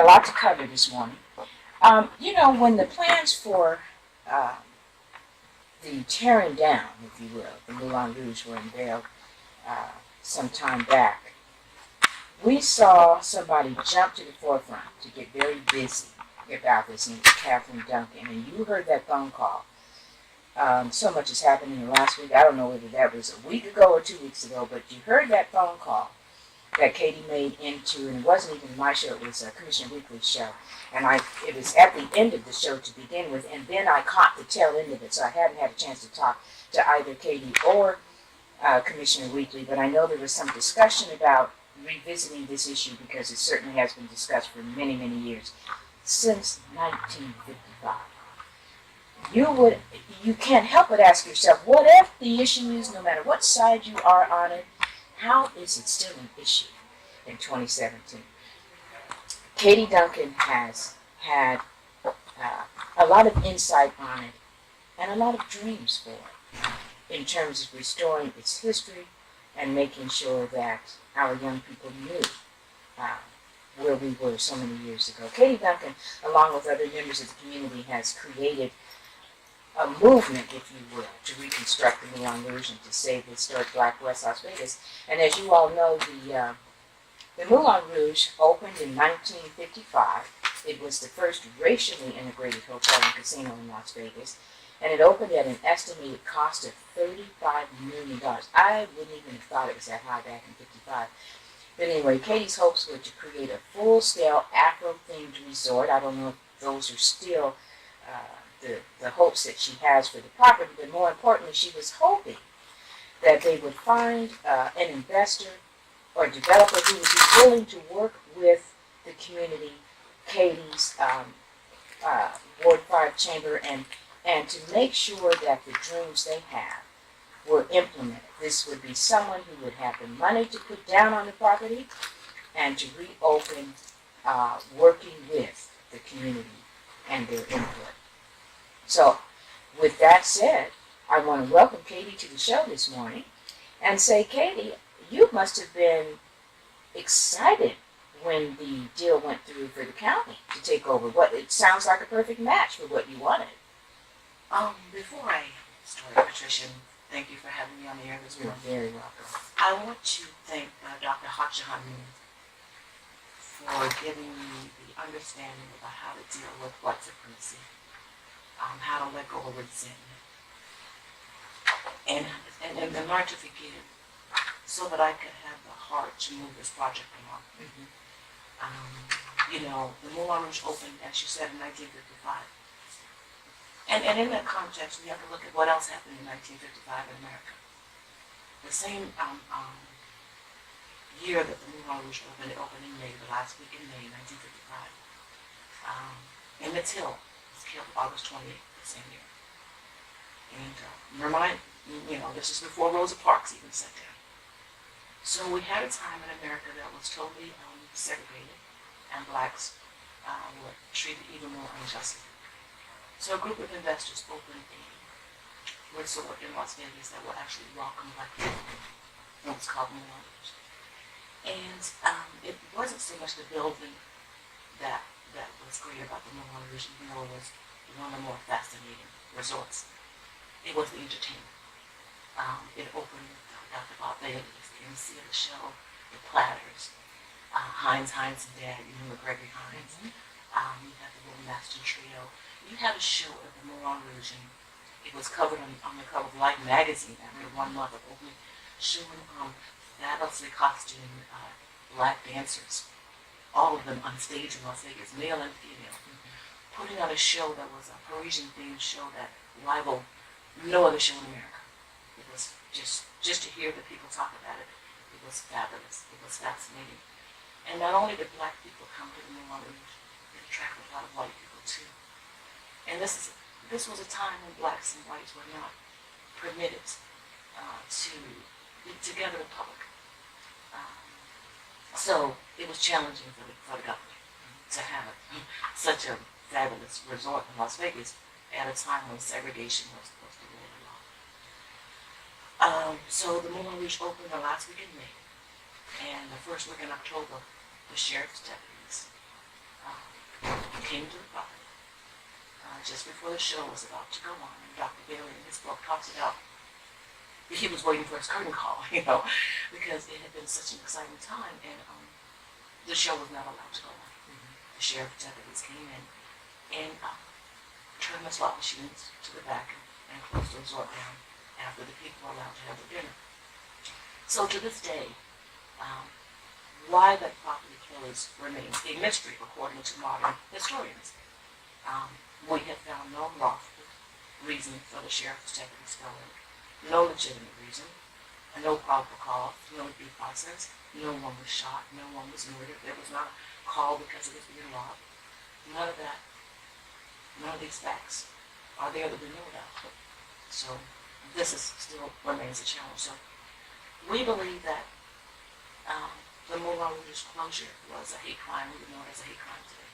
lot to cover this morning. When the plans for the tearing down, if you will, the Moulin Rouge were unveiled some time back, we saw somebody jump to the forefront to get very busy about this, and it was Katherine Duncan. And you heard that phone call. So much has happened in the last week. I don't know whether that was a week ago or 2 weeks ago, but you heard that phone call that Katie made into, and it wasn't even my show, it was Commissioner Weekly's show. And it was at the end of the show to begin with, and then I caught the tail end of it, so I hadn't had a chance to talk to either Katie or Commissioner Weekly, but I know there was some discussion about revisiting this issue because it certainly has been discussed for many, many years, since 1955. You can't help but ask yourself, whatever the issue is, no matter what side you are on it, how is it still an issue in 2017? Katie Duncan has had a lot of insight on it and a lot of dreams for it in terms of restoring its history and making sure that our young people knew where we were so many years ago. Katie Duncan, along with other members of the community, has created a movement, if you will, to reconstruct the Moulin Rouge and to save the historic Black West Las Vegas. And as you all know, the Moulin Rouge opened in 1955. It was the first racially integrated hotel and casino in Las Vegas, and it opened at an estimated cost of $35 million. I wouldn't even have thought it was that high back in 55. But anyway, Katie's hopes were to create a full-scale Afro-themed resort. I don't know if those are still the hopes that she has for the property, but more importantly, she was hoping that they would find an investor or developer who would be willing to work with the community, Katie's Ward 5 Chamber, and to make sure that the dreams they have were implemented. This would be someone who would have the money to put down on the property and to reopen working with the community and their input. So, with that said, I want to welcome Katie to the show this morning and say, Katie, you must have been excited when the deal went through for the county to take over. It sounds like a perfect match for what you wanted. Before I start, Patricia, thank you for having me on the air this morning. You're very welcome. I want to thank Dr. Hatchahan for giving me the understanding about how to deal with white supremacy, how to let go of resentment, and learn to forgive, so that I could have the heart to move this project along. Mm-hmm. The Moulin Rouge opened, as you said, in 1955. And in that context, we have to look at what else happened in 1955 in America. The same year that the Moulin Rouge opened, it opened in May, the last week in May 1955. Emmett Till was killed August 28th the same year. And this is before Rosa Parks even sat down. So we had a time in America that was totally segregated, and blacks were treated even more unjustly. So a group of investors opened a resort in Las Vegas that will actually welcome black people. It was called Moulin Rouge. And it wasn't so much the building that was great about the Moulin Rouge, even though it was one of the more fascinating resorts. It was the entertainment. It opened with Dr. Bob Bailey's, the MC of the show, the Platters, Hines and Dad, you remember Gregory Hines. Mm-hmm. You had the Little Master Trio. You had a show at the Moulin Rouge, and it was covered on the cover of Life magazine after 1 month of opening, showing fabulously costumed black dancers, all of them on stage in Las Vegas, male and female, putting on a show that was a Parisian-themed show that rivaled no other show in America. It was just to hear the people talk about it, it was fabulous. It was fascinating. And not only did black people come to the Moulin Rouge, it attracted a lot of white people too. And this was a time when blacks and whites were not permitted to be together in public. So it was challenging for the government to have such a fabulous resort in Las Vegas at a time when segregation was the rule of law. So the Moulin Rouge opened the last week in May, and the first week in October, the sheriff's deputies came to the property just before the show was about to go on. And Dr. Bailey in his book talks about he was waiting for his curtain call, because it had been such an exciting time, and the show was not allowed to go on. The sheriff deputies came in and turned the slot machines to the back and closed the resort down after the people were allowed to have their dinner. So to this day, why that property closed remains a mystery according to modern historians. We have found no lawful reason for the sheriff's deputies going, no legitimate reason, and no probable cause, no due process. No one was shot, no one was murdered. There was not a call because it was being robbed. None of that, none of these facts are there that we know about. So this is still remains a challenge. So we believe that the Moulin Rouge closure was a hate crime. We would know it as a hate crime today.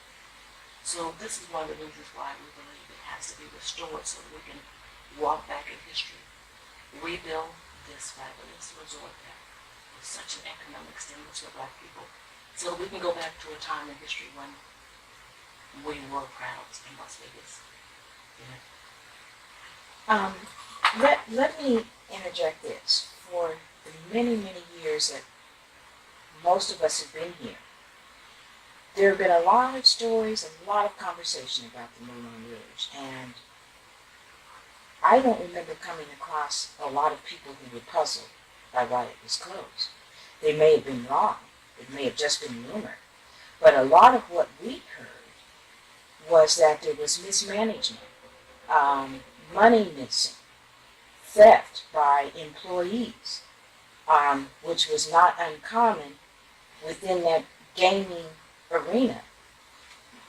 So this is one of the reasons why we believe it has to be restored so that we can walk back in history, rebuild this fabulous resort that was such an economic stimulus for Black people, so that we can go back to a time in history when we were proud in Las Vegas. Let me interject this. For the many, many years that most of us have been here, there have been a lot of stories, a lot of conversation about the Moulin Rouge, and I don't remember coming across a lot of people who were puzzled by why it was closed. They may have been wrong. It may have just been rumor. But a lot of what we heard was that there was mismanagement, money missing, theft by employees, which was not uncommon within that gaming arena,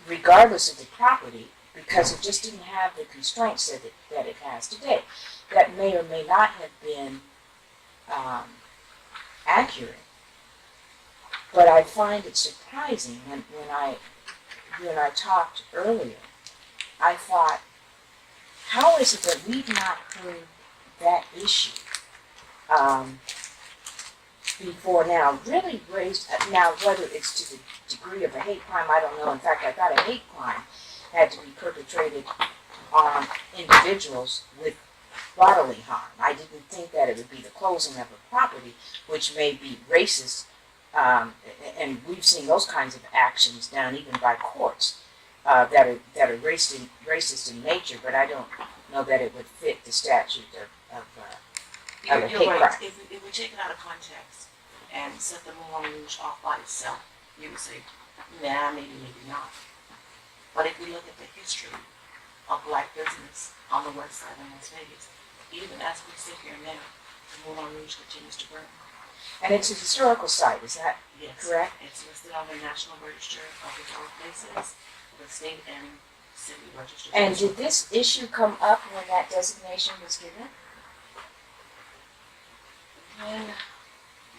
regardless of the property, because it just didn't have the constraints that it has today. That may or may not have been accurate, but I find it surprising when I talked earlier. I thought, how is it that we've not heard that issue before now? Really raised now, whether it's to the degree of a hate crime, I don't know. In fact, I thought a hate crime had to be perpetrated on individuals with bodily harm. I didn't think that it would be the closing of a property, which may be racist, and we've seen those kinds of actions done even by courts that are racist in nature. But I don't know that it would fit the statute of a hate right. crime. If we take it out of context and set the Moulin Rouge off by itself, you would say, nah, maybe not. But if we look at the history of Black business on the west side of Las Vegas, even as we sit here now, the Moulin Rouge continues to burn. And it's a historical site, is that correct? It's listed on the National Register of Historic Places, the state and city registers. And did this issue come up when that designation was given? When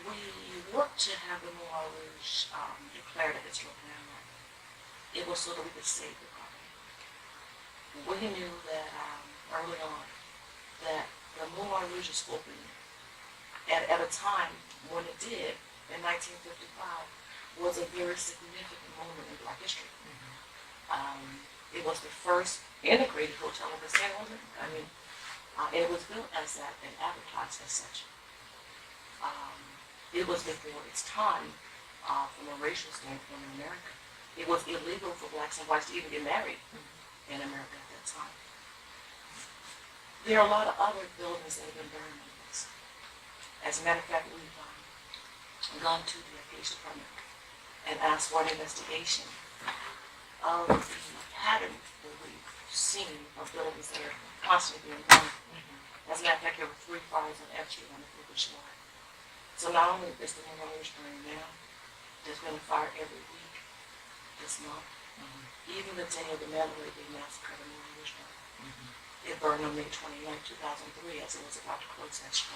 we worked to have the Moulin Rouge declared a historic landmark, it was so that we could save the property. We knew that early on that the Moulin Rouge was open at a time when it did in 1955 was a very significant moment in Black history. It was the first integrated hotel of the San Jose. And it was built as that and advertised as such. It was before its time from a racial standpoint in America. It was illegal for Blacks and whites to even get married in America at that time. There are a lot of other buildings that have been burned in this. As a matter of fact, we've gone to the police department and asked for an investigation of the pattern that we've seen of buildings that are constantly being burned. As a matter of fact, there were 3 fires on F Street on the 4th of July. So not only is the Moulin Rouge burning now, there's been a fire every week this month. Even the day of the Mandalay Bay massacre, the Moulin Rouge burned. It burned on May 29, 2003, as it was about to close that show.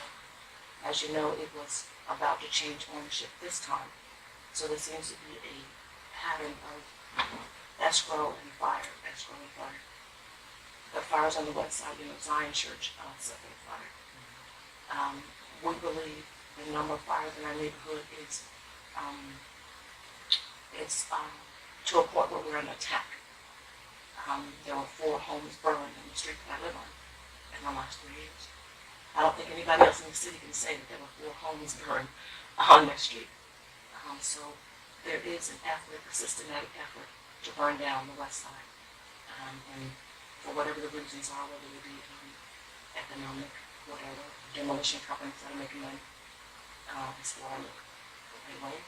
As you know, it was about to change ownership this time. So there seems to be a pattern of escrow and fire. The fires on the west side, Zion Church, set that fire. We believe the number of fires in our neighborhood is to a point where we're under attack. There were 4 homes burned in the street that I live on in the last 3 years. I don't think anybody else in the city can say that there were 4 homes burned on their street. So there is an effort, a systematic effort to burn down the west side. And for whatever the reasons are, whether it be economic, whatever, demolition companies that are making money, as far as anyway.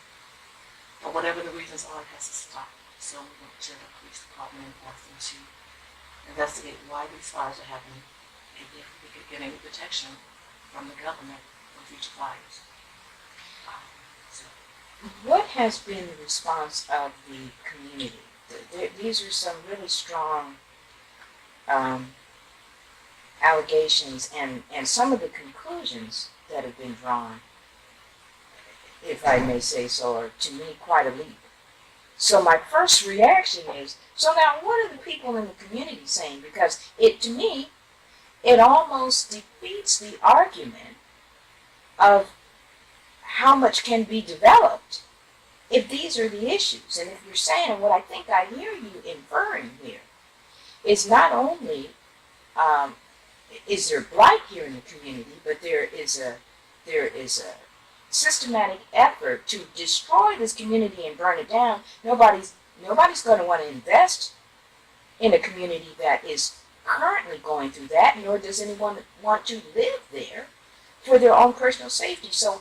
But whatever the reasons are, it has to stop. So we went to the police department and asked them to investigate why these fires are happening and if we could get any protection from the government for future fires. So. What has been the response of the community? These are some really strong allegations, and some of the conclusions that have been drawn, if I may say so, are to me quite a leap. So my first reaction is, so now what are the people in the community saying? Because to me, it almost defeats the argument of how much can be developed if these are the issues. And if you're saying, and what I think I hear you inferring here, is not only is there blight here in the community, but there is a systematic effort to destroy this community and burn it down. Nobody's going to want to invest in a community that is currently going through that, nor does anyone want to live there for their own personal safety. So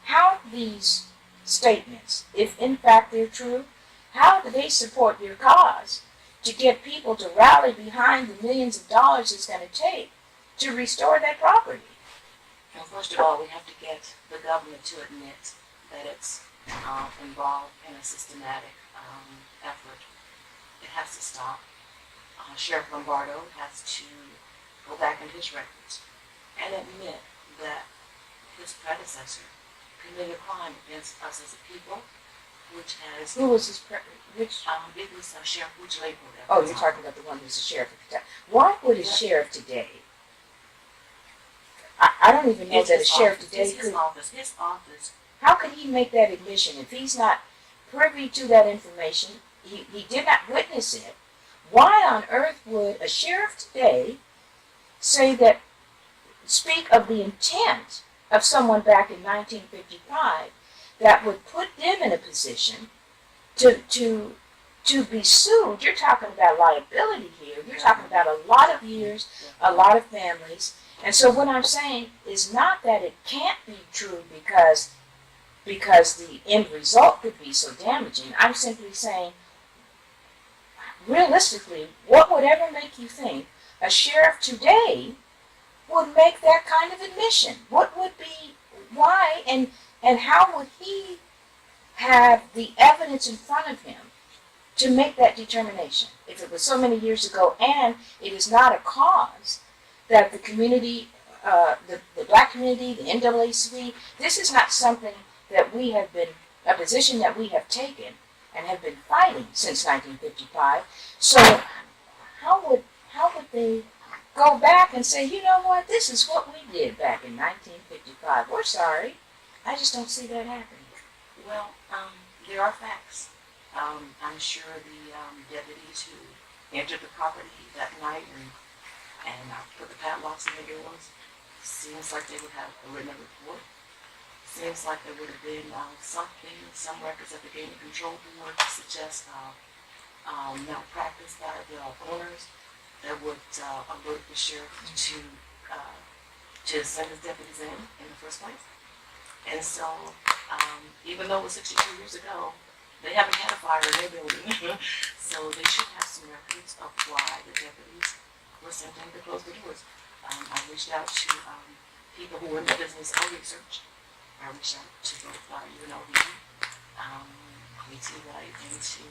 how these statements, if in fact they're true, how do they support your cause to get people to rally behind the millions of dollars it's going to take to restore that property? Well, first of all, we have to get the government to admit that it's involved in a systematic effort. It has to stop. Sheriff Lombardo has to go back into his records and admit that his predecessor committed a crime against us as a people, which has... Who was his which? It was Sheriff Butch Label. Oh, you're talking about the one who's the sheriff of Kentucky. Why would a sheriff today... I don't even know that a sheriff today could... His office. How could he make that admission if he's not privy to that information? He did not witness it. Why on earth would a sheriff today speak of the intent of someone back in 1955 that would put them in a position to be sued? You're talking about liability here. You're talking about a lot of years, a lot of families. And so what I'm saying is not that it can't be true because the end result could be so damaging. I'm simply saying, realistically, what would ever make you think a sheriff today would make that kind of admission? What would be, why, and how would he have the evidence in front of him to make that determination if it was so many years ago and it is not a cause that the community, the black community, the NAACP, this is not something that we have been, a position that we have taken and have been fighting since 1955. So how would they go back and say, you know what, this is what we did back in 1955. We're sorry. I just don't see that happening. Well, there are facts. I'm sure the deputies who entered the property that night and put the padlocks in the doors, seems like they would have a written report. Seems like there would have been some records at the Game Control Board to suggest malpractice by the owners that would alert the sheriff to send his deputies in the first place. And so, even though it was 62 years ago, they haven't had a fire in their building. So they should have some records of why the deputies were sent in to close the doors. I reached out to people who were in the business of research. I reached out to both UNLV, KCEP, and to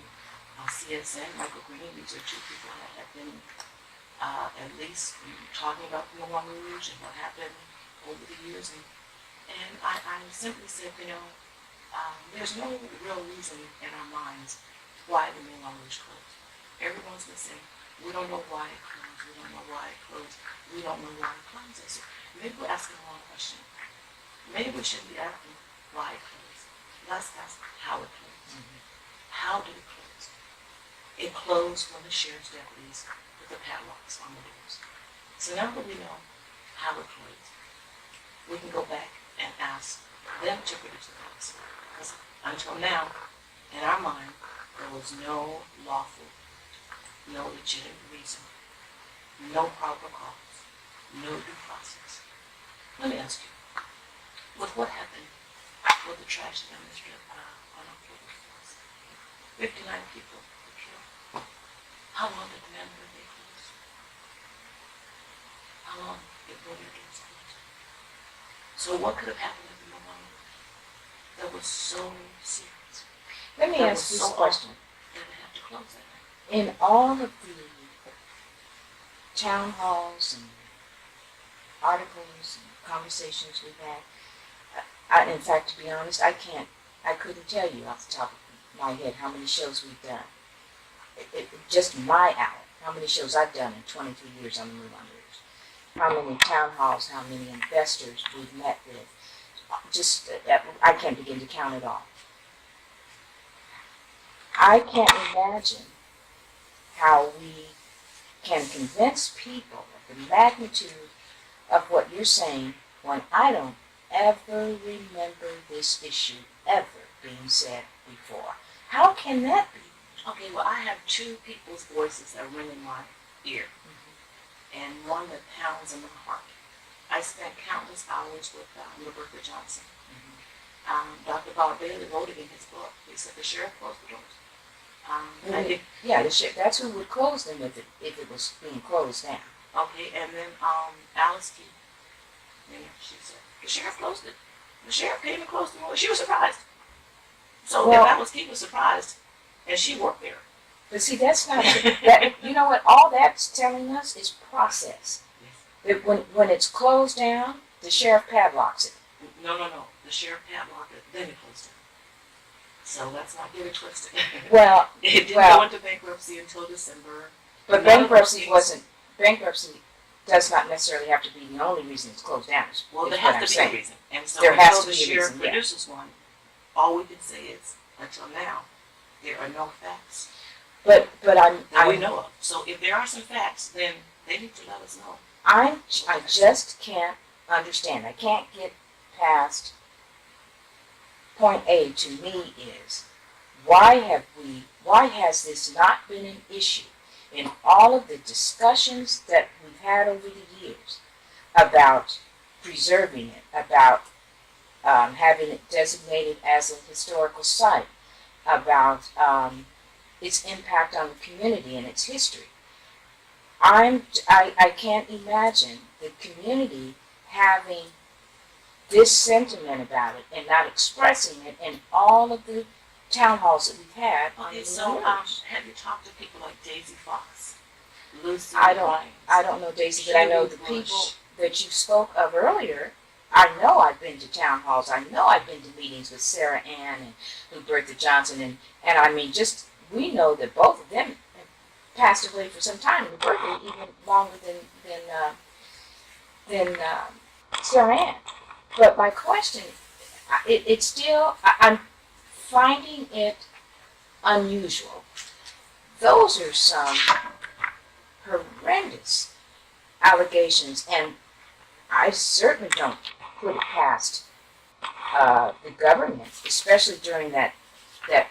CSN, Michael Green. These are 2 people that have been at least talking about the Moulin Rouge and what happened over the years. And I simply said, there's no real reason in our minds why the Moulin Rouge closed. Everyone's been saying, we don't know why it closed, we don't know why it closed, we don't know why it closed. I said, maybe we're asking the wrong question. Maybe we shouldn't be asking why it closed. Let's ask how it closed. Mm-hmm. How did it close? It closed when the sheriff's deputies put the padlocks on the doors. So now that we know how it closed, we can go back and ask them to produce the policy. Because until now, in our mind, there was no lawful, no legitimate reason, no probable cause, no due process. Let me ask you, with what happened with the tragedy on the strip on October 1st, 59 people were killed. How long did the neighborhood stay closed? How long did the doors close? So what could have happened if we were on that was so serious? Let me ask this question. They would have to close that night. In all of the town halls and articles and conversations we've had, in fact, to be honest, I couldn't tell you off the top of my head how many shows we've done. Just my hour, how many shows I've done in 23 years on the Move On News. How many town halls, how many investors we've met with. Just, I can't begin to count it all. I can't imagine how we can convince people of the magnitude of what you're saying when I don't ever remember this issue ever being said before. How can that be? Okay, well, I have two people's voices that ring in my ear, and one that pounds in my heart. I spent countless hours with Roberta Johnson. Dr. Bob Bailey wrote it in his book. He said the sheriff closed the doors. That's who would close them if it was being closed down. Okay, and then Alice Key, she said the sheriff closed it. The sheriff came and closed the door. She was surprised. So if Alice Key was surprised, and she worked there. But see, that's not that. You know what? All that's telling us is process. Yes. When it's closed down, the sheriff padlocks it. No. The sheriff padlocked it, then it closed down. So let's not get it twisted. Well, it didn't go into bankruptcy until December. But bankruptcy does not necessarily have to be the only reason it's closed down. Well, there has to be a reason. And so there until the sheriff produces one, all we can say is, until now, there are no facts. But we know of. So if there are some facts, then they need to let us know. I just can't understand. I can't get past point A to me is why has this not been an issue in all of the discussions that we've had over the years about preserving it, about having it designated as a historical site, about its impact on the community and its history. I can't imagine the community having this sentiment about it and not expressing it in all of the town halls that we've had. Okay, so have you talked to people like Daisy Fox, Lucy I don't know Daisy, but I know the people that you spoke of earlier. I know I've been to town halls. I know I've been to meetings with Sarah Ann and Roberta Johnson, and I mean, just we know that both of them passed away for some time. Roberta even longer than Sarah Ann. But my question, it's still, I'm finding it unusual. Those are some horrendous allegations, and I certainly don't put it past the government, especially during that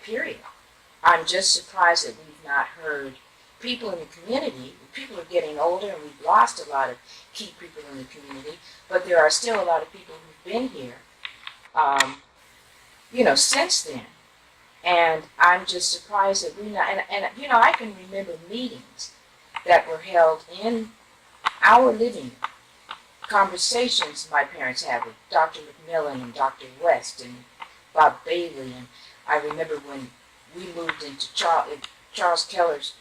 period. I'm just surprised that we've not heard people in the community. People are getting older, and we've lost a lot of key people in the community, but there are still a lot of people who've been here, since then. And I'm just surprised that we not, and I can remember meetings that were held in our living room, conversations my parents had with Dr. McMillan and Dr. West and Bob Bailey, and I remember when we moved into Charles Keller's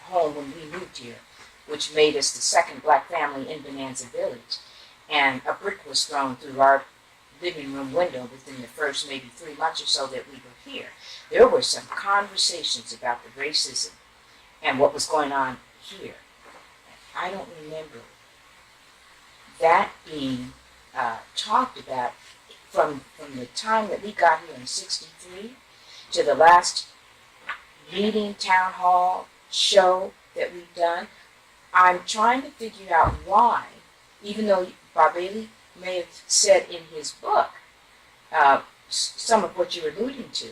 home when we moved here, which made us the second black family in Bonanza Village, and a brick was thrown through our living room window within the first maybe 3 months or so that we were here. There were some conversations about the racism and what was going on here. I don't remember that being talked about from the time that we got here in '63 to the last meeting, town hall, show that we've done. I'm trying to figure out why, even though Bob Bailey may have said in his book some of what you're alluding to,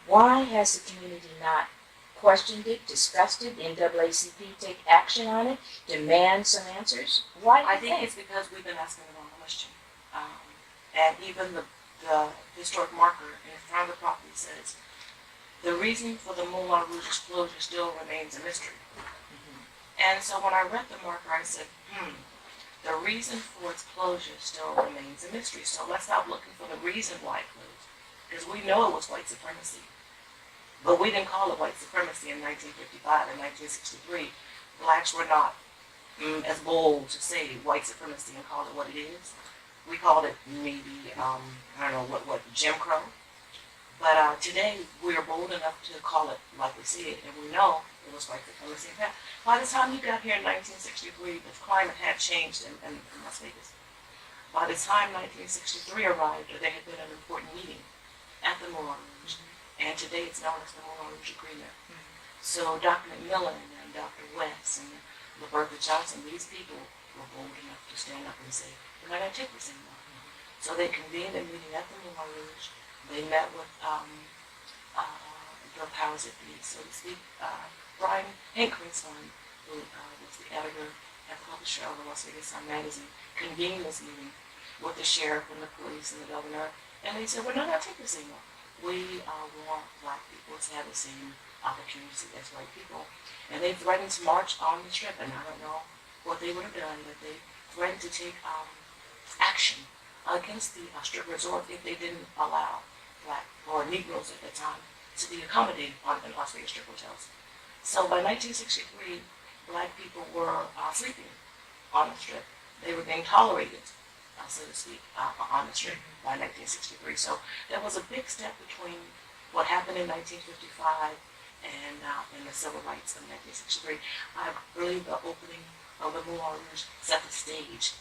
why has the community not questioned it, discussed it, NAACP take action on it, demand some answers? Why do you I think it's because we've been asking the wrong question. And even the historic marker in front of the property says, the reason for the Moulin Rouge's closure still remains a mystery. And so when I read the marker, I said, the reason for its closure still remains a mystery. So let's stop looking for the reason why it closed. Because we know it was white supremacy. But we didn't call it white supremacy in 1955 and 1963. Blacks were not as bold to say white supremacy and call it what it is. We called it maybe, I don't know, what Jim Crow. But today, we are bold enough to call it like we see it, and we know it was white supremacy. In fact, by the time you got here in 1963, the climate had changed in Las Vegas. By the time 1963 arrived, there had been an important meeting at the Moulin Rouge, and today it's known as the Moulin Rouge Agreement. So Dr. McMillan and Dr. West and Roberta Johnson, these people were bold enough to stand up and say, we're not going to take this anymore. So they convened a meeting at the Moulin Rouge. They met with the powers that be, so to speak. Brian Hinkring's son, who was the editor and publisher of the Las Vegas Sun magazine, convened this meeting with the sheriff and the police and the governor, and they said, we're not going to take this anymore. We want black people to have the same opportunity as white people. And they threatened to march on the strip, and I don't know what they would have done, but they threatened to take action against the strip resort if they didn't allow black or Negroes at the time to be accommodated in Las Vegas strip hotels. So by 1963, black people were sleeping on the strip. They were being tolerated, so to speak, on the strip by 1963. So there was a big step between what happened in 1955 and the civil rights of 1963. I believe the opening of the Moulin Rouge set the stage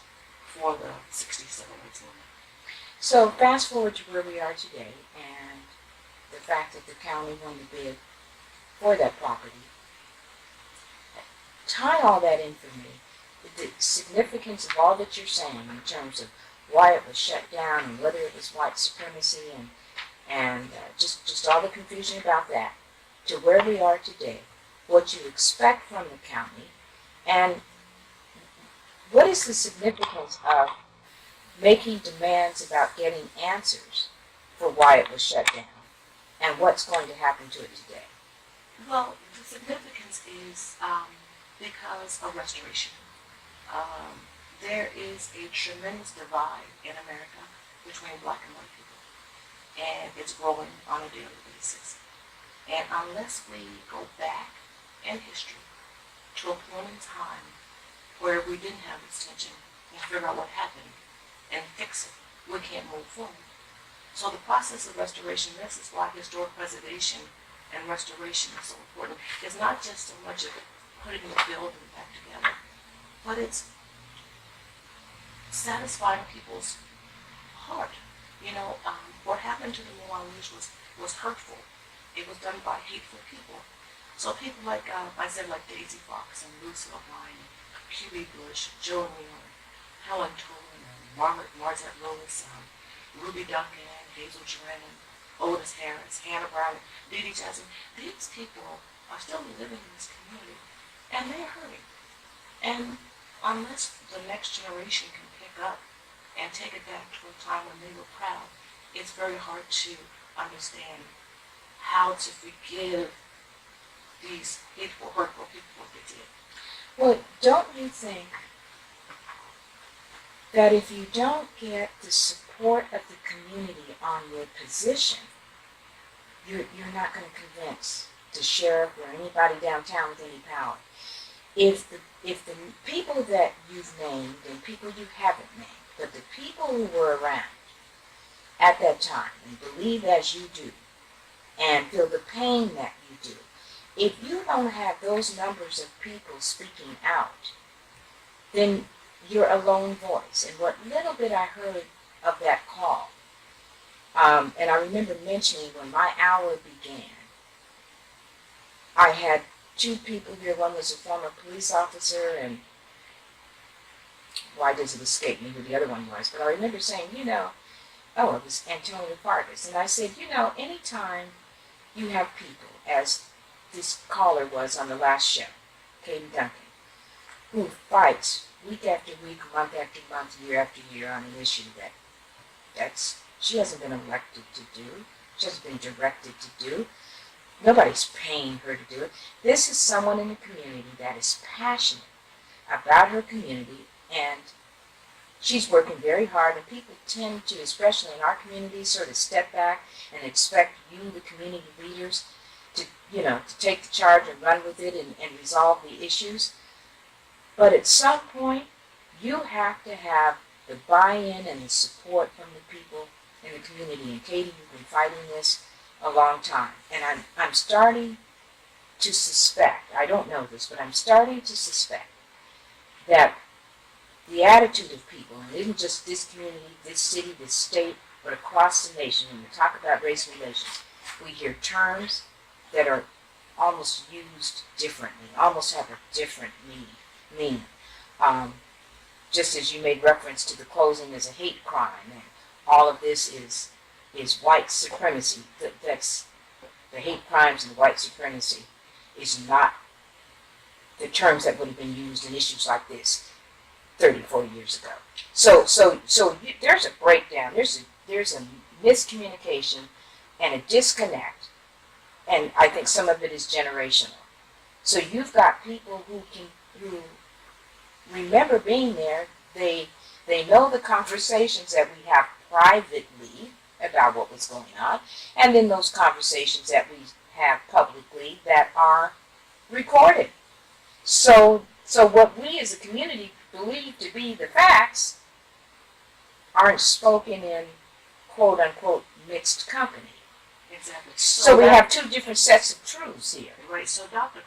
for the 60s civil rights movement. So fast forward to where we are today, and the fact that the county won the bid for that property. Tie all that in for me, the significance of all that you're saying in terms of why it was shut down and whether it was white supremacy and just all the confusion about that, to where we are today, what you expect from the county, and what is the significance of making demands about getting answers for why it was shut down and what's going to happen to it today? Well, the significance is because of restoration. There is a tremendous divide in America between black and white people, and it's growing on a daily basis. And unless we go back in history to a point in time where we didn't have this tension and figure out what happened and fix it, we can't move forward. So the process of restoration, this is why historic preservation and restoration is so important. It's not just so much of putting the building back together, but it's satisfying people's heart. You know, what happened to the Moulin Rouge was hurtful. It was done by hateful people. So people like, I said, like Daisy Fox and Lucille Bryant, Q.B. Bush, Joe Neal, Helen Tolan, Marzette Lewis, Ruby Duncan, Hazel Duran, Otis Harris, Hannah Brown, Dee Dee Jackson. These people are still living in this community, and they're hurting. And unless the next generation can pick up and take it back to a time when they were proud, it's very hard to understand how to forgive these hateful, hurtful people what they did. Well, don't you think that if you don't get the support of the community on your position, you're not going to convince the sheriff or anybody downtown with any power? If the people that you've named and people you haven't named, but the people who were around at that time and believe as you do and feel the pain that you do, if you don't have those numbers of people speaking out, then you're a lone voice. And what little bit I heard of that call, and I remember mentioning when my hour began, I had two people here. One was a former police officer, and why does it escape me who the other one was? But I remember saying, oh, it was Antonio Vargas. And I said, anytime you have people, as this caller was on the last show, Katherine Duncan, who fights week after week, month after month, year after year on an issue that's she hasn't been elected to do, she hasn't been directed to do. Nobody's paying her to do it. This is someone in the community that is passionate about her community, and she's working very hard, and people tend to, especially in our community, sort of step back and expect you, the community leaders, to take the charge and run with it and resolve the issues. But at some point, you have to have the buy-in and the support from the people in the community. And Katie, you've been fighting this a long time. And I'm starting to suspect, I don't know this, but I'm starting to suspect that the attitude of people, and it isn't just this community, this city, this state, but across the nation, when we talk about race relations, we hear terms that are almost used differently, almost have a different meaning. Just as you made reference to the closing as a hate crime, and all of this is white supremacy. That's the hate crimes and the white supremacy is not the terms that would have been used in issues like this 30, 40 years ago. So there's a breakdown. There's a miscommunication and a disconnect, and I think some of it is generational. So you've got people who remember being there. They know the conversations that we have privately about what was going on, and then those conversations that we have publicly that are recorded. So what we as a community believe to be the facts aren't spoken in quote unquote mixed company. Exactly. So we have two different sets of truths here. Right. So Dr.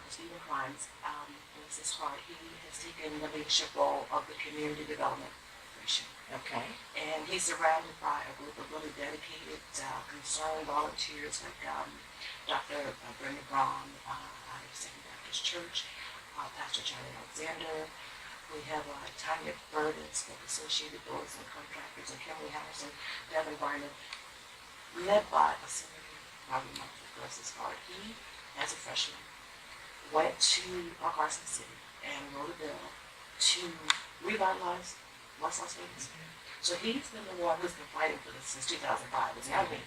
Stephen Crimes, bless his heart, he has taken the leadership role of the Community Development Commission. Okay. And he's surrounded by a group of really dedicated, concerned volunteers like Dr. Brenda Braun out of Second Baptist Church, Pastor Charlie Alexander. We have Tanya Burdens with Associated Builders and Contractors, and Kimberly Harrison, Devin Barnett, led by a senator, Robert Murphy, bless his heart. He, as a freshman, went to Carson City and wrote a bill to revitalize West Las Vegas. Mm-hmm. So he's been the one who's been fighting for this since 2005. It's not me.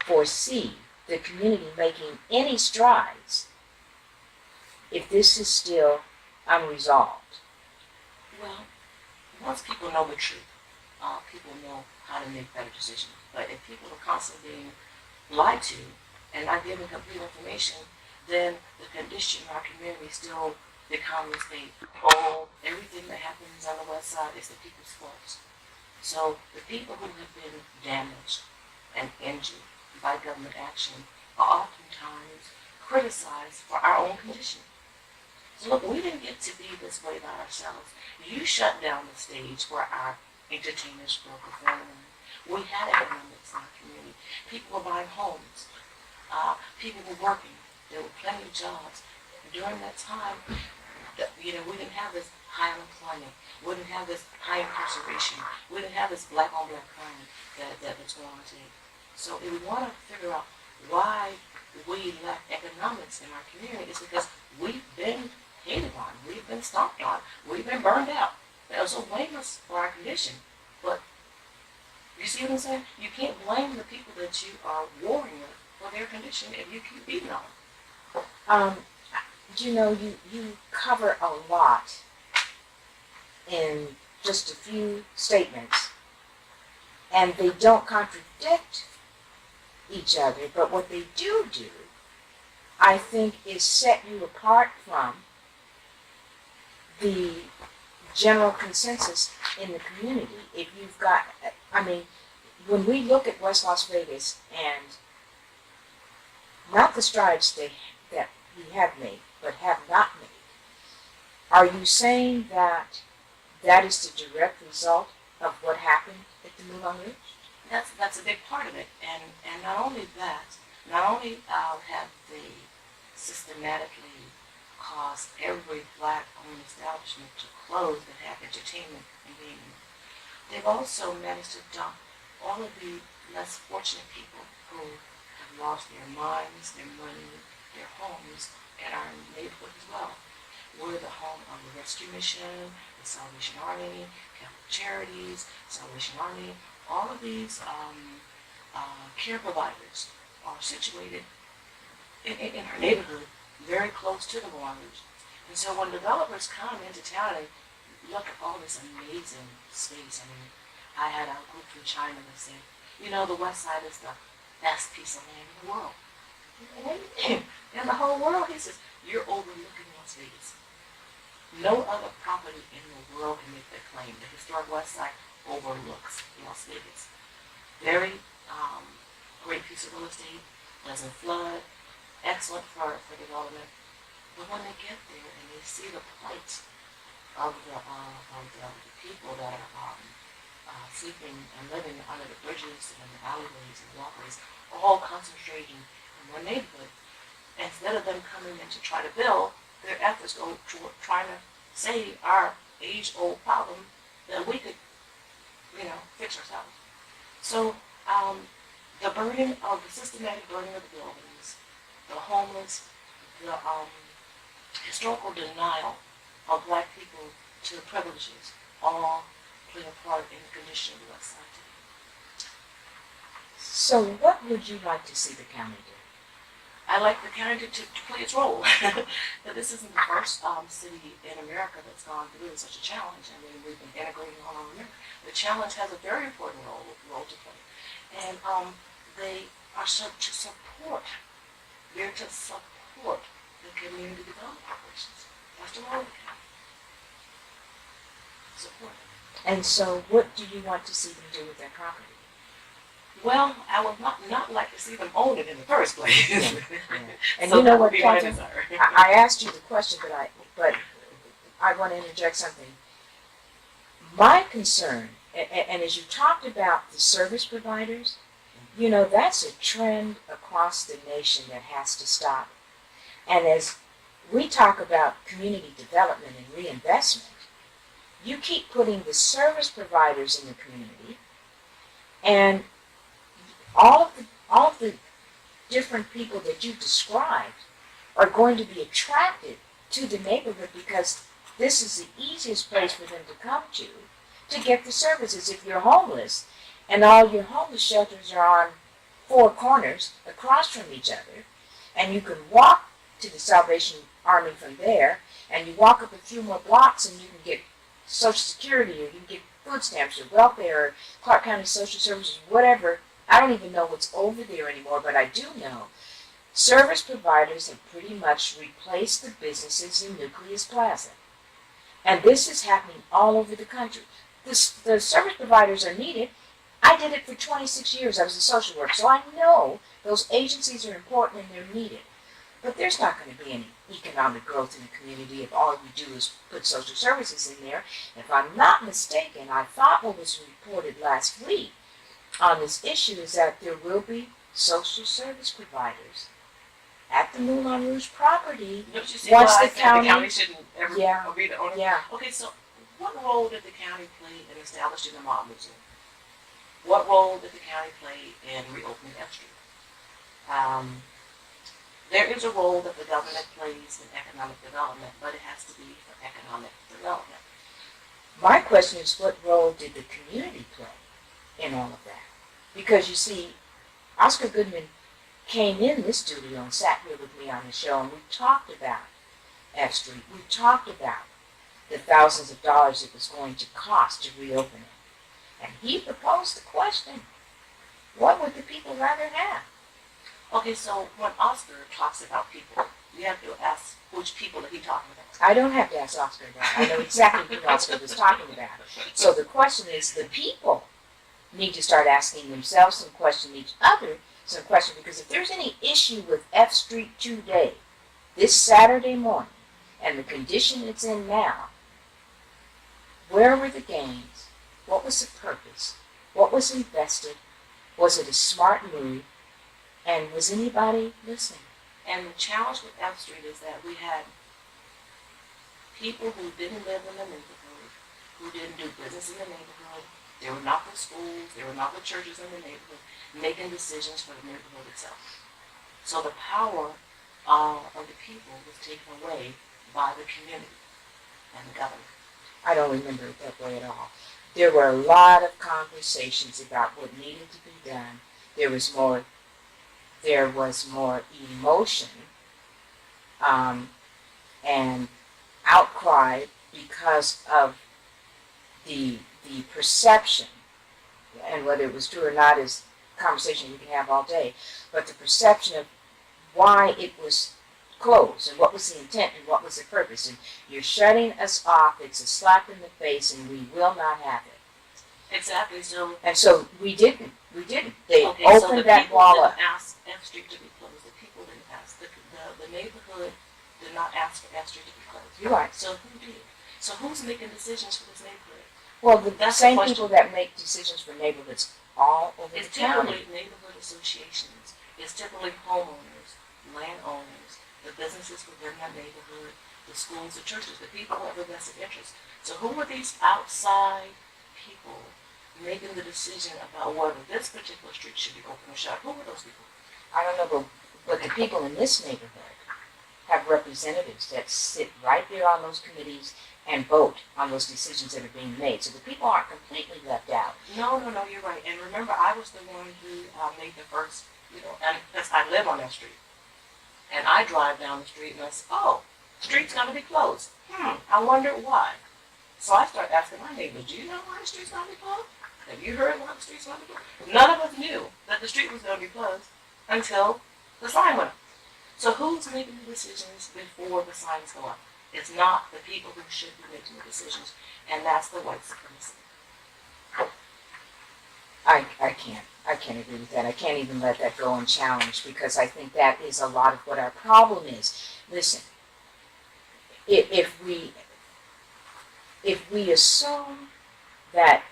Foresee the community making any strides if this is still unresolved? Well, once people know the truth, people know how to make better decisions. But if people are constantly being lied to and not given complete information, then the condition in our community still becomes everything that happens on the west side is the people's fault. So the people who have been damaged and injured by government action are oftentimes criticized for our own condition. So look, we didn't get to be this way by ourselves. You shut down the stage where our entertainers were performing. We had economics in our community. People were buying homes. People were working. There were plenty of jobs. And during that time, we didn't have this high unemployment. We didn't have this high incarceration. We didn't have this black-on-black crime that's going on today. So if we want to figure out why we lack economics in our community, it's because we've been hated on, we've been stomped on, we've been burned out. So blame us for our condition. But you see what I'm saying? You can't blame the people that you are warring with for their condition if you keep beating on them. You cover a lot in just a few statements, and they don't contradict each other, but what they do, I think, is set you apart from the general consensus in the community. If you've got, when we look at West Las Vegas and not the strides that we have made, but have not made, are you saying that is the direct result of what happened at the Moulin Rouge? That's a big part of it, and not only that, have the systematically caused every black-owned establishment to close that had entertainment and gaming. They've also managed to dump all of the less fortunate people who have lost their minds, their money, their homes, in our neighborhood as well. We're the home of the Rescue Mission, the Salvation Army, Catholic Charities, Salvation Army. All of these care providers are situated in our neighborhood, very close to the Moulin Rouge. And so when developers come into town and look at all this amazing space, I mean, I had a group from China that said, you know, the West Side is the best piece of land in the world. In the whole world, he says, you're overlooking Las Vegas. No other property in the world can make that claim. The historic West Side overlooks Las Vegas. Very great piece of real estate, doesn't flood, excellent for development. But when they get there and they see the plight of the people that are sleeping and living under the bridges and the alleyways and walkways, all concentrating in one neighborhood, instead of them coming in to try to build, their efforts go toward trying to save our age-old problem that we could, fix ourselves. So the burning of the systematic burning of the buildings, the homeless, the historical denial of black people to privileges, all play a part in the condition of the West Side today. So what would you like to see the county do? I like the county to play its role. That this isn't the first city in America that's gone through such a challenge. I mean, we've been integrating all over America. The challenge has a very important role to play. And they are to support, they're to support the community development operations. That's the role of the county. Support it. And so what do you want to see them do with their property? Well, I would not like to see them own it in the first place. Yeah. And So you know that what, would be my Katherine? desire. I asked you the question, but I want to interject something. My concern, and as you talked about the service providers, that's a trend across the nation that has to stop. And as we talk about community development and reinvestment, you keep putting the service providers in the community, and all of the different people that you described are going to be attracted to the neighborhood because this is the easiest place for them to come to get the services. If you're homeless and all your homeless shelters are on four corners across from each other, and you can walk to the Salvation Army from there, and you walk up a few more blocks and you can get Social Security, or you can get food stamps, or welfare, or Clark County Social Services, whatever. I don't even know what's over there anymore, but I do know service providers have pretty much replaced the businesses in Nucleus Plaza. And this is happening all over the country. The service providers are needed. I did it for 26 years. I was a social worker, so I know those agencies are important and they're needed. But there's not going to be any economic growth in the community if all you do is put social services in there. If I'm not mistaken, I thought what was reported last week on this issue is that there will be social service providers at the Moulin Rouge property once the county shouldn't ever be the owner. Yeah. Okay, so what role did the county play in establishing the Mob Museum? What role did the county play in reopening F Street? There is a role that the government plays in economic development, but it has to be for economic development. My question is, what role did the community play in all of that? Because you see, Oscar Goodman came in this studio and sat here with me on the show, and we talked about F Street. We talked about the thousands of dollars it was going to cost to reopen it. And he proposed the question, what would the people rather have? Okay, so when Oscar talks about people, you have to ask which people are he talking about. I don't have to ask Oscar that. I know exactly who Oscar was talking about. So the question is, the people need to start asking themselves some questions, each other some questions, because if there's any issue with F Street today, this Saturday morning, and the condition it's in now, where were the gains? What was the purpose? What was invested? Was it a smart move? And was anybody listening? And the challenge with F Street is that we had people who didn't live in the neighborhood, who didn't do business in the neighborhood. They were not the schools, they were not the churches in the neighborhood, making decisions for the neighborhood itself. So the power of the people was taken away by the community and the government. I don't remember it that way at all. There were a lot of conversations about what needed to be done. There was more emotion and outcry because of the perception, and whether it was true or not is a conversation we can have all day, but the perception of why it was closed and what was the intent and what was the purpose. And you're shutting us off. It's a slap in the face, and we will not have it. Exactly. So we didn't. They opened that wall up. People didn't ask F Street to be closed. The people didn't ask. The neighborhood did not ask for F Street to be closed. You're right. So who did? So who's making decisions for this neighborhood? Well, the same people that make decisions for neighborhoods all over the county. It's typically neighborhood associations. It's typically homeowners, landowners, the businesses within that neighborhood, the schools, the churches, the people who have a vested interest. So who are these outside people making the decision about whether this particular street should be open or shut? Who are those people? I don't know, but the people in this neighborhood have representatives that sit right there on those committees and vote on those decisions that are being made. So the people aren't completely left out. No, you're right. And remember, I was the one who made the first, and because I live on that street. And I drive down the street and I say, oh, the street's going to be closed. I wonder why. So I start asking my neighbors, do you know why the street's going to be closed? Have you heard why the street's going to be closed? None of us knew that the street was going to be closed until the sign went up. So who's making the decisions before the signs go up? It's not the people who should be making the decisions, and that's the white supremacy. I can't agree with that. I can't even let that go unchallenged, because I think that is a lot of what our problem is. Listen, if we assume that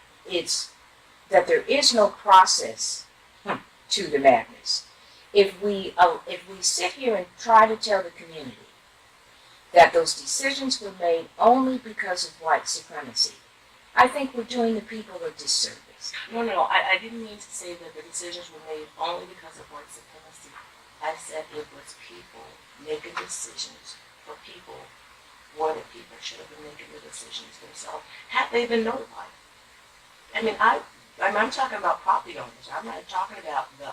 there is no process to the madness, if we sit here and try to tell the community that those decisions were made only because of white supremacy, I think we're doing the people a disservice. No, I didn't mean to say that the decisions were made only because of white supremacy. I said it was people making decisions for people, where the people should have been making the decisions themselves, had they been notified. I mean, I'm talking about property owners. I'm not talking about the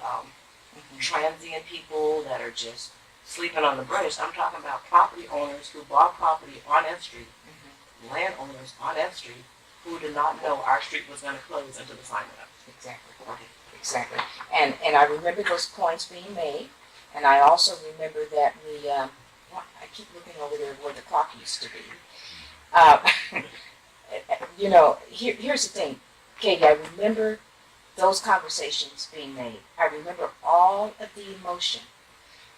transient people that are just sleeping on the bridge. I'm talking about property owners who bought property on F Street, landowners on F Street, who did not know our street was going to close until the sign went up. Exactly. Okay. Exactly. And I remember those points being made, and I also remember that I keep looking over there where the clock used to be. Here's the thing, Katie, I remember those conversations being made. I remember all of the emotion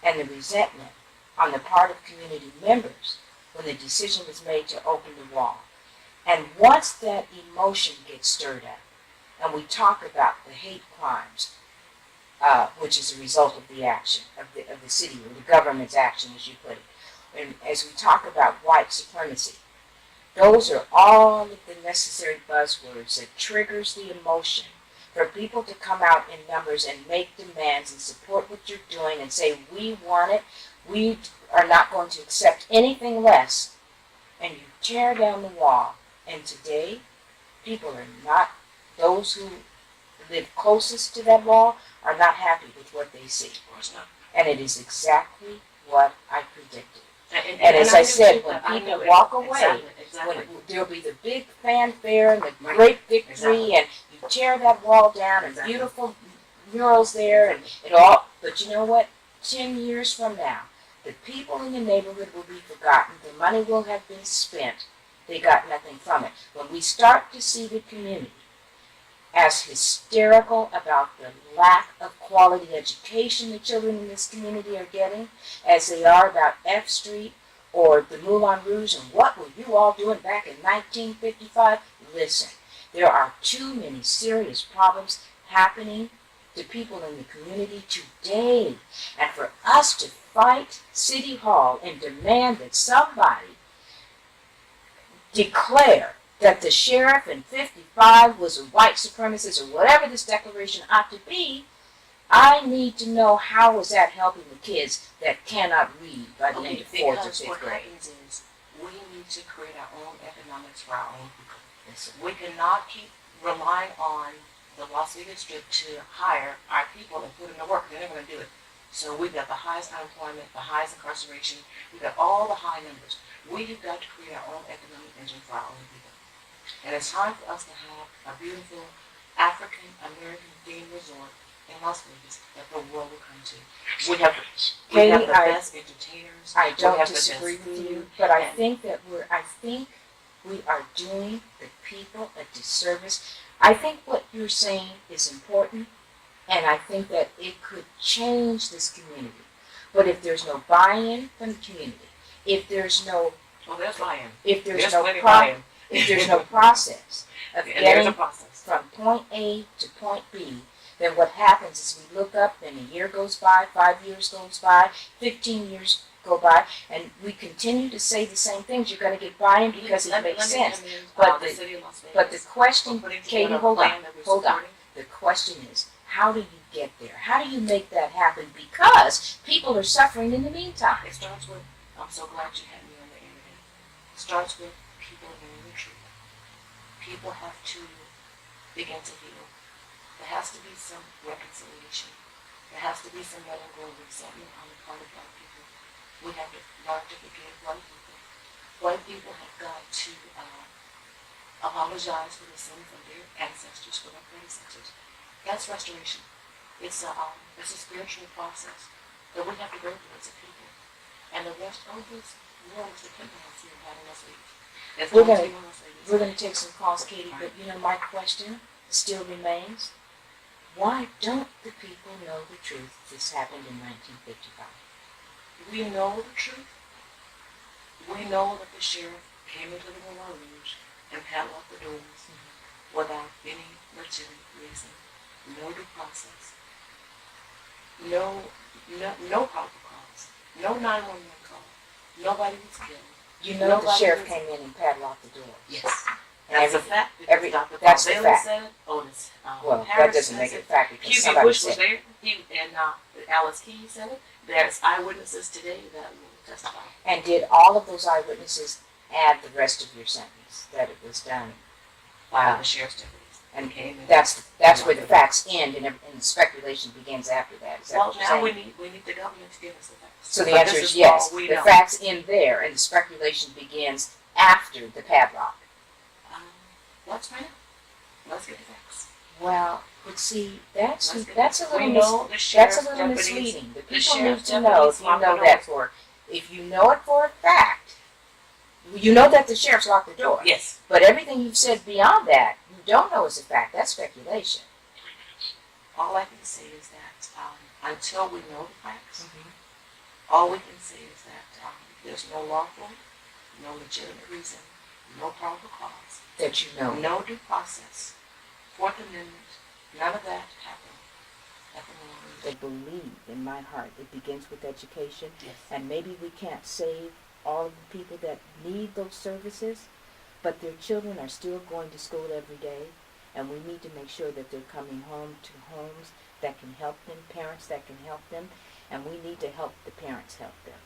and the resentment on the part of community members when the decision was made to open the wall. And once that emotion gets stirred up, and we talk about the hate crimes, which is a result of the action of the city, or the government's action, as you put it, and as we talk about white supremacy, those are all of the necessary buzzwords that triggers the emotion for people to come out in numbers and make demands and support what you're doing and say, we want it, we are not going to accept anything less, and you tear down the wall. And today, people are not, those who live closest to that wall are not happy with what they see. Of course not. And it is exactly what I predicted. And as I said, when people walk away, when there'll be the big fanfare and the great victory, and you tear that wall down, and beautiful murals there, and it all. But you know what? 10 years from now, the people in the neighborhood will be forgotten. The money will have been spent. They got nothing from it. When we start to see the community as hysterical about the lack of quality education the children in this community are getting, as they are about F Street or the Moulin Rouge and what were you all doing back in 1955, listen, there are too many serious problems happening to people in the community today. And for us to fight City Hall and demand that somebody declare that the sheriff in 55 was a white supremacist or whatever this declaration ought to be, I need to know how is that helping the kids that cannot read by the end of 4th or 5th what grade. happens is we need to create our own economics for our own people. Yes, we cannot keep relying on the Las Vegas Strip to hire our people and put them to work. They're never going to do it. So we've got the highest unemployment, the highest incarceration. We've got all the high numbers. We have got to create our own economic engine for our own people. And it's time for us to have a beautiful African-American themed resort in Las Vegas that the world will come to. We have the best entertainers. I don't disagree with you, but I think we are doing the people a disservice. I think what you're saying is important, and I think that it could change this community. But if there's no buy-in from the community, if there's no there's buy-in. If there's no process of getting from point A to point B, then what happens is we look up and a year goes by, 5 years goes by, 15 years go by, and we continue to say the same things. You're going to get buy-in because it makes sense. But the question, Katie, hold on. The question is, how do you get there? How do you make that happen? Because people are suffering in the meantime. It starts with, I'm so glad you had me on the internet. It starts with people knowing the truth. People have to begin to heal. There has to be some reconciliation. There has to be some letting go of resentment on the part of Black people. We have to learn to forgive white people. White people have got to apologize for the sins of their ancestors, for their predecessors. That's restoration. It's a spiritual process that we have to go through as a people. And the rest of this world is dependent on us here having us leave. We're going to take some calls, Katie, but my question still remains. Why don't the people know the truth? This happened in 1955. We know the truth. We know that the sheriff came into the Moulin Rouge and padlocked the doors without any legitimate reason, no due process, no probable cause, no 911 call. Nobody was killed. The sheriff came in and padlocked the door. Yes. That's a fact. That's the fact. Said, Otis, that doesn't make it a fact because Hughie somebody Bush said was there. And Alice Key said it. There's eyewitnesses today that will testify. And did all of those eyewitnesses add the rest of your sentence that it was done by the sheriff's deputies? And that's where the facts end, and the speculation begins after that. Is that what you're saying? we need the government to give us the facts. So the answer is yes. The facts end there, and the speculation begins after the padlock. Let's find out. Let's get the facts. Well, but see, that's a little misleading. The people need to know. If you know that if you know it for a fact, you know that the sheriff's locked the door. Yes. But everything you've said beyond that, you don't know is a fact. That's speculation. All I can say is that until we know the facts, all we can say is that there's no lawful, no legitimate reason, no probable cause. That you know. No due process. Fourth Amendment, none of that happened. They believe in my heart. It begins with education. Yes. And maybe we can't save all of the people that need those services, but their children are still going to school every day, and we need to make sure that they're coming home to homes that can help them, parents that can help them, and we need to help the parents help them.